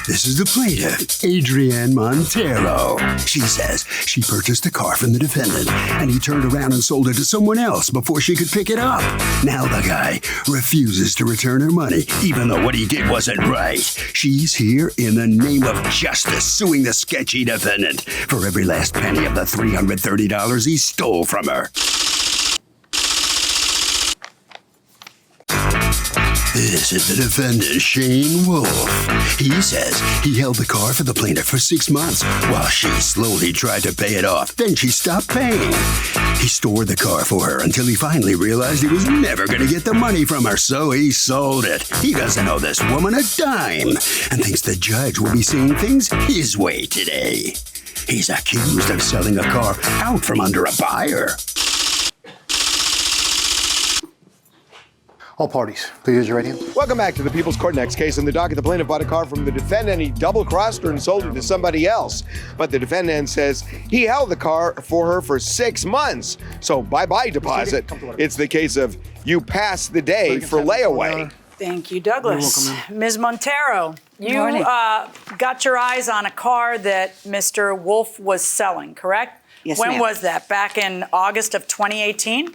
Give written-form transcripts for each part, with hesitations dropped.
This is the plaintiff, Adrienne Montero. She says she purchased the car from the defendant, and he turned around and sold it to someone else before she could pick it up. Now the guy refuses to return her money, even though what he did wasn't right. She's here in the name of justice, suing the sketchy defendant for every last penny of the $330 he stole from her. This is the defendant, Shane Wolf. He says he held the car for the plaintiff for 6 months while she slowly tried to pay it off. Then she stopped paying. He stored the car for her until he finally realized he was never going to get the money from her, so he sold it. He doesn't owe this woman a dime and thinks the judge will be seeing things his way today. He's accused of selling a car out from under a buyer. All parties, please use your right hand. Welcome back to the People's Court. Next case in the docket, the plaintiff bought a car from the defendant. He double-crossed her and sold it to somebody else. But the defendant says he held the car for her for 6 months. So bye-bye deposit. It's the case of you pass the day for layaway. Thank you, Douglas. Ms. Montero, you got your eyes on a car that Mr. Wolf was selling, correct? Yes, When ma'am. was that? Back in August of 2018?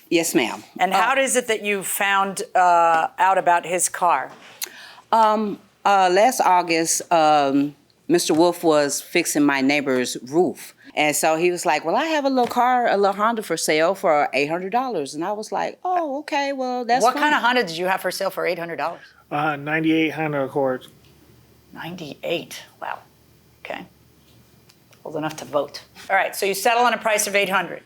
Yes, ma'am. And how is it that you found out about his car? Last August, Mr. Wolf was fixing my neighbor's roof. And so he was like, well, I have a little car, a little Honda for sale for $800. And I was like, oh, okay, well, that's What fine. kind of Honda did you have for sale for $800? 98 Honda Accord. 98. Wow. Okay. Old enough to vote. All right, so you settle on a price of $800.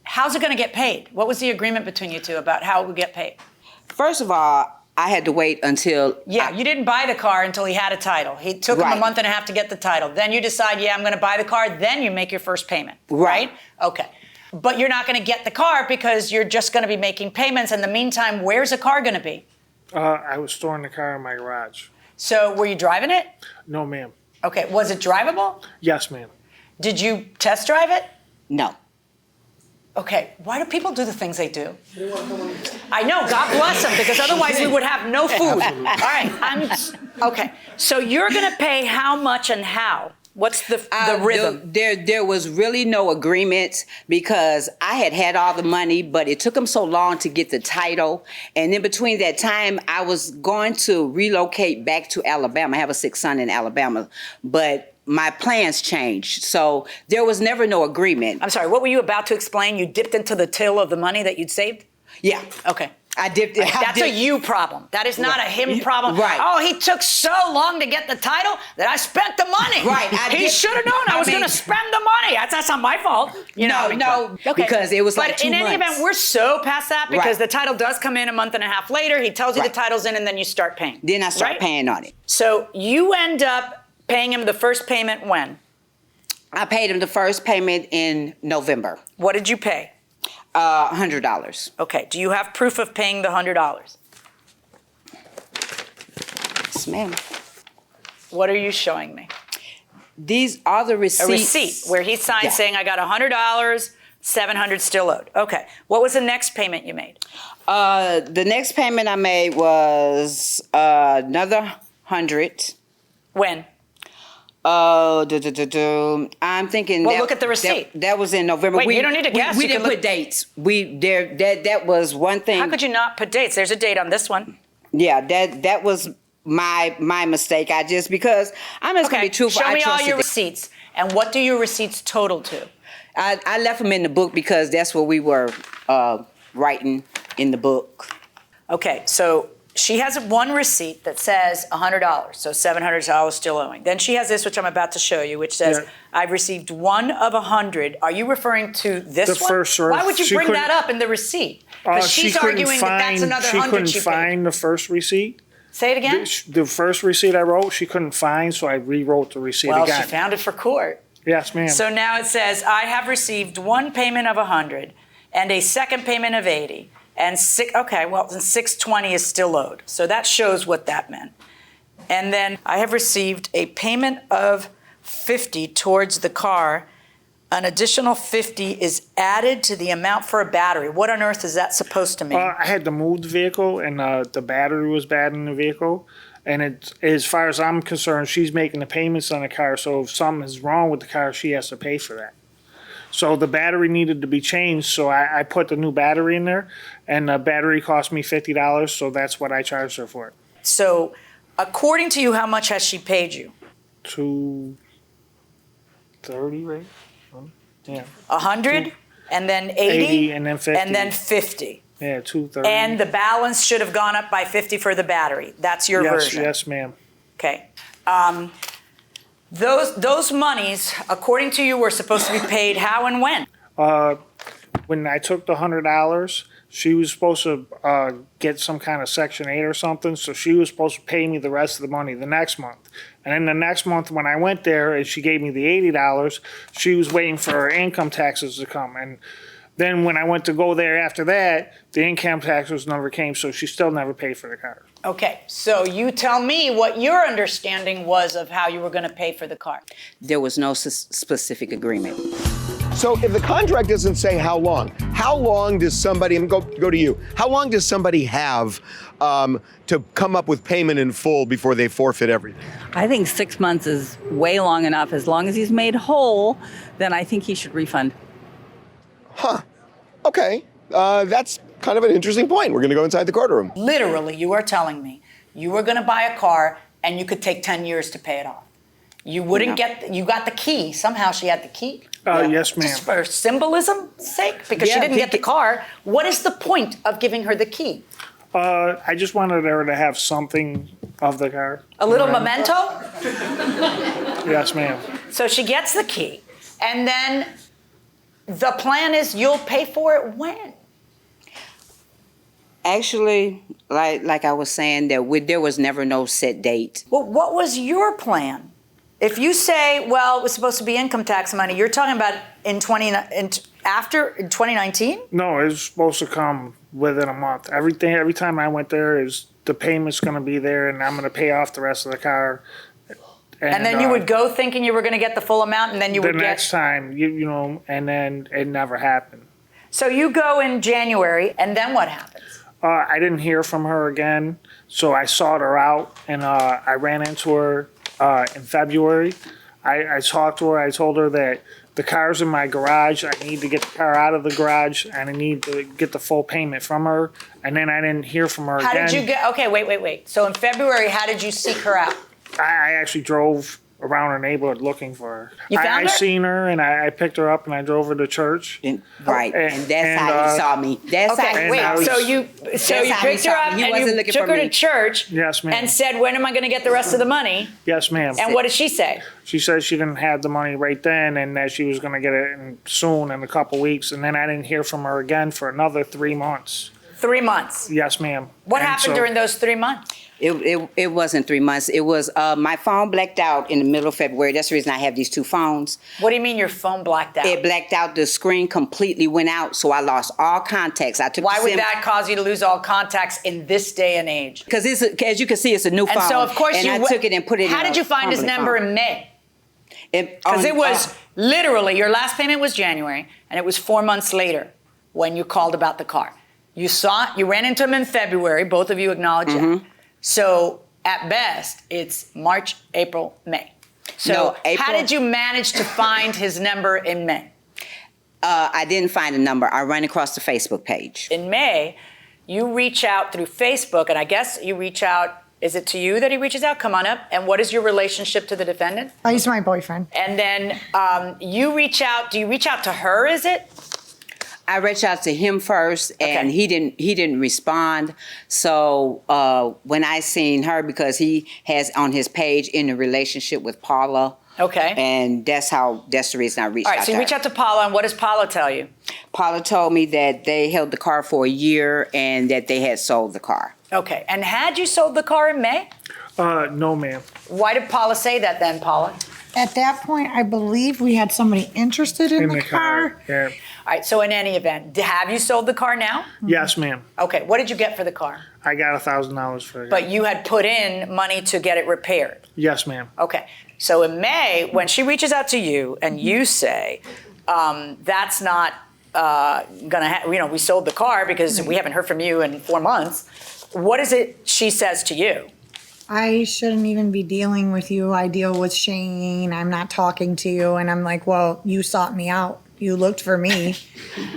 How's it going to get paid? What was the agreement between you two about how it would get paid? First of all, I had to wait until... You didn't buy the car until he had a title. He took him a month and a half to get the title. Then you decide, I'm going to buy the car. Then you make your first payment, right? Okay. But you're not going to get the car because you're just going to be making payments. In the meantime, where's the car going to be? I was storing the car in my garage. So were you driving it? No, ma'am. Okay. Was it drivable? Yes, ma'am. Did you test drive it? No. Okay, why do people do the things they do? I know, God bless them, because otherwise we would have no food. All right, okay. So you're going to pay how much and how? What's the rhythm? There was really no agreement because I had all the money, but it took him so long to get the title. And in between that time, I was going to relocate back to Alabama. I have a sick son in Alabama, but my plans changed. So there was never no agreement. I'm sorry, what were you about to explain? You dipped into the till of the money that you'd saved? Yeah. Okay. I dipped. That's a you problem. That is not a him problem. Right. Oh, he took so long to get the title that I spent the money. Right. He should have known I was going to spend the money. That's not my fault. Because it was like 2 months. But in any event, we're so past that because the title does come in a month and a half later. He tells you the title's in and then you start paying. Then I start paying on it. So you end up paying him the first payment when? I paid him the first payment in November. What did you pay? $100. Okay. Do you have proof of paying the $100? Yes, ma'am. What are you showing me? These are the receipts. A receipt where he signed saying, I got $100, $700 still owed. Okay. What was the next payment you made? The next payment I made was another $100. When? I'm thinking. Well, look at the receipt. That was in November. Wait, you don't need to guess. We didn't put dates. That was one thing. How could you not put dates? There's a date on this one. Yeah, that was my mistake. Because I'm just gonna be truthful. Show me all your receipts. And what do your receipts total to? I left them in the book because that's what we were writing in the book. Okay, so she has one receipt that says $100, so $700 still owing. Then she has this, which I'm about to show you, which says, I've received one of 100. Are you referring to this one? First, why would you bring that up in the receipt? Because she's arguing that that's another 100 she couldn't find the first receipt. Say it again? The first receipt I wrote, she couldn't find, so I rewrote the receipt again. Well, she found it for court. Yes, ma'am. So now it says, I have received one payment of 100 and a second payment of 80. And 620 is still owed. So that shows what that meant. And then I have received a payment of 50 towards the car. An additional 50 is added to the amount for a battery. What on earth is that supposed to mean? I had to move the vehicle, and the battery was bad in the vehicle. And as far as I'm concerned, she's making the payments on the car. So if something is wrong with the car, she has to pay for that. So the battery needed to be changed. So I put the new battery in there, and the battery cost me $50. So that's what I charged her for it. So, according to you, how much has she paid you? $230, right? Yeah. 100, and then 80, 80, and then 50. and then 50. Yeah, $230. And the balance should have gone up by 50 for the battery. That's your version. Yes, ma'am. Okay. Those monies, according to you, were supposed to be paid how and when? When I took the $100, she was supposed to get some kind of Section 8 or something, so she was supposed to pay me the rest of the money the next month. And then the next month when I went there and she gave me the $80, she was waiting for her income taxes to come. And then when I went to go there after that, the income taxes never came, so she still never paid for the car. Okay, so you tell me what your understanding was of how you were going to pay for the car. There was no specific agreement. So if the contract doesn't say how long does somebody, go to you, how long does somebody have to come up with payment in full before they forfeit everything? I think 6 months is way long enough. As long as he's made whole, then I think he should refund. Huh. Okay. That's kind of an interesting point. We're going to go inside the courtroom. Literally, you are telling me you were going to buy a car and you could take 10 years to pay it off. You wouldn't you got the key. Somehow she had the key. Yes, ma'am. Just for symbolism's sake, because she didn't get the car. What is the point of giving her the key? I just wanted her to have something of the car. A little memento? Yes, ma'am. So she gets the key, and then the plan is you'll pay for it when? Actually, like I was saying, there was never no set date. Well, what was your plan? If you say, well, it was supposed to be income tax money, you're talking about in 2019? No, it was supposed to come within a month. Every time I went there, is the payment's going to be there, and I'm going to pay off the rest of the car. And then you would go thinking you were going to get the full amount, and then you would get... The next time, you know, and then it never happened. So you go in January, and then what happens? I didn't hear from her again, so I sought her out, and I ran into her in February. I talked to her. I told her that the car's in my garage. I need to get the car out of the garage, and I need to get the full payment from her. And then I didn't hear from her again. How did you get... Okay, wait. So in February, how did you seek her out? I actually drove around her neighborhood looking for her. You found her? I seen her, and I picked her up, and I drove her to church. Right, and that's how he saw me. That's how he saw me. So you picked her up and you took her to church. Yes, ma'am. And said, when am I going to get the rest of the money? Yes, ma'am. And what did she say? She said she didn't have the money right then, and that she was going to get it soon, in a couple weeks. And then I didn't hear from her again for another 3 months. 3 months? Yes, ma'am. What happened during those 3 months? It wasn't 3 months. It was my phone blacked out in the middle of February. That's the reason I have these two phones. What do you mean your phone blacked out? It blacked out. The screen completely went out, so I lost all contacts. Why would that cause you to lose all contacts in this day and age? Because as you can see, it's a new phone. And so of course I took it and put it. How did you find his number in May? Because it was literally your last payment was January, and it was 4 months later when you called about the car. You ran into him in February. Both of you acknowledge that. So at best, it's March, April, May. So how did you manage to find his number in May? I didn't find a number. I ran across the Facebook page. In May, you reach out through Facebook, and I guess you reach out, is it to you that he reaches out? Come on up. And what is your relationship to the defendant? Oh, he's my boyfriend. And then you reach out, do you reach out to her, is it? I reached out to him first, and he didn't respond. So when I seen her, because he has on his page in a relationship with Paula. Okay. And that's the reason I reached out to her. All right, so you reach out to Paula, and what does Paula tell you? Paula told me that they held the car for a year and that they had sold the car. Okay, and had you sold the car in May? No, ma'am. Why did Paula say that then, Paula? At that point, I believe we had somebody interested in the car. Yeah. All right, so in any event, have you sold the car now? Yes, ma'am. Okay, what did you get for the car? I got $1,000 for it. But you had put in money to get it repaired. Yes, ma'am. Okay, so in May, when she reaches out to you and you say, that's not gonna happen, we sold the car because we haven't heard from you in 4 months, what is it she says to you? I shouldn't even be dealing with you. I deal with Shane. I'm not talking to you. And I'm like, well, you sought me out. You looked for me.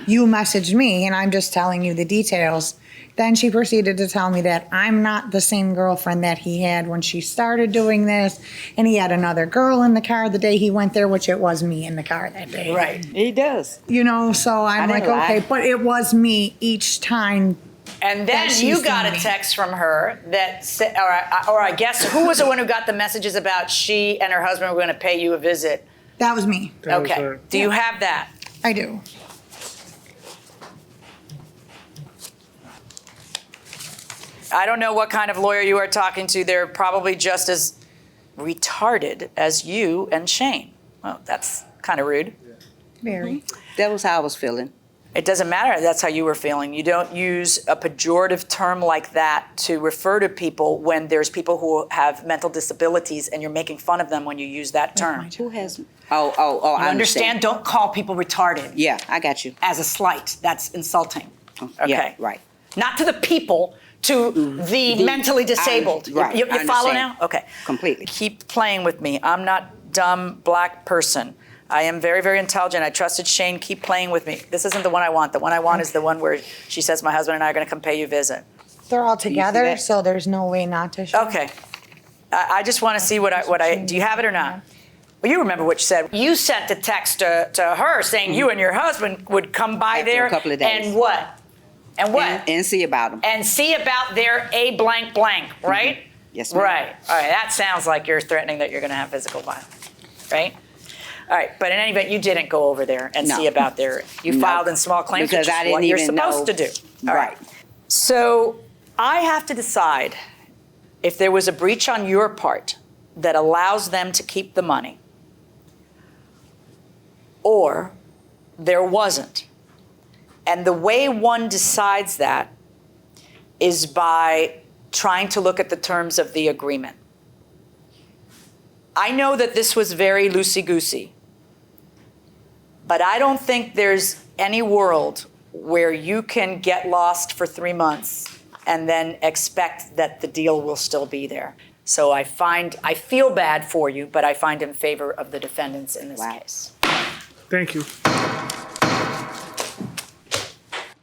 You messaged me, and I'm just telling you the details. Then she proceeded to tell me that I'm not the same girlfriend that he had when she started doing this. And he had another girl in the car the day he went there, which it was me in the car that day. Right. He does. You know, so I'm like, didn't lie. okay, but it was me each time. And then That she's you got a seen me. text from her that said, or I guess, who was the one who got the messages about she and her husband were going to pay you a visit? That was me. That was Okay. her. Do you have that? I do. I don't know what kind of lawyer you are talking to. They're probably just as retarded as you and Shane. Well, that's kind of rude. Very. That was how I was feeling. It doesn't matter. That's how you were feeling. You don't use a pejorative term like that to refer to people when there's people who have mental disabilities and you're making fun of them when you use that term. Who has? Oh, You I understand? Don't call people retarded Yeah, I got you. as a slight. That's insulting. Okay. Yeah, right. Not to the people, to the mentally disabled. Right, You I follow understand. now? Okay. Completely. Keep playing with me. I'm not dumb black person. I am very, very intelligent. I trusted Shane. Keep playing with me. This isn't the one I want. The one I want is the one where she says, my husband and I are going to come pay you a visit. They're all together, that? so there's no way not to show. Okay. I just want to see what I, do you have it or not? Well, you remember what you said. You sent a text to her saying you and your husband would come by After there. a couple of days. And what? And what? And see about them. And see about their a blank blank, right? Yes, ma'am. Right. All right. That sounds like you're threatening that you're going to have physical violence, right? All right. But in any event, you didn't go over there and No. see about their. You No. filed in small claims, Because which I is didn't what you're even supposed know. to do. All Right. So I have to decide if there was a breach on your part that allows them to keep the money, or there wasn't. And the way one decides that is by trying to look at the terms of the agreement. I know that this was very loosey-goosey, but I don't think there's any world where you can get lost for 3 months and then expect that the deal will still be there. So I feel bad for you, but I find in favor of the defendants in this case. Thank you.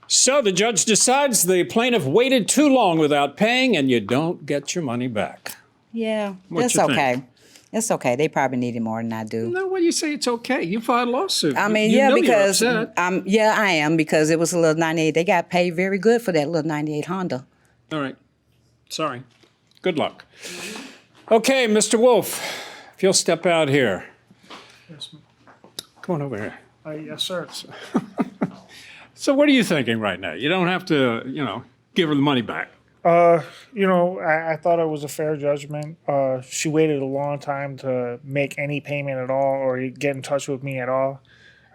So the judge decides the plaintiff waited too long without paying, and you don't get your money back. Yeah, What that's you think? okay. It's okay. They probably needed more than I do. No, what do you say? It's okay. You filed a lawsuit. I mean, You yeah, know you're because upset. I am because it was a little 98. They got paid very good for that little 98 Honda. All right. Sorry. Good luck. Okay, Mr. Wolf, if you'll step out here. Yes, ma'am. Come on over here. Yes, sir. So what are you thinking right now? You don't have to, give her the money back. I thought it was a fair judgment. She waited a long time to make any payment at all or get in touch with me at all.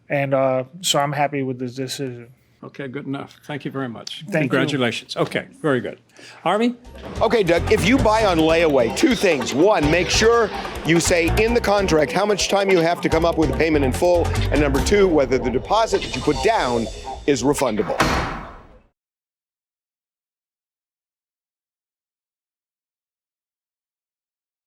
And so I'm happy with this decision. Okay, good enough. Thank you very much. Thank you. Congratulations. Okay, very good. Harvey? Okay, Doug, if you buy on layaway, 2 things. 1, make sure you say in the contract how much time you have to come up with a payment in full. And number 2, whether the deposit that you put down is refundable.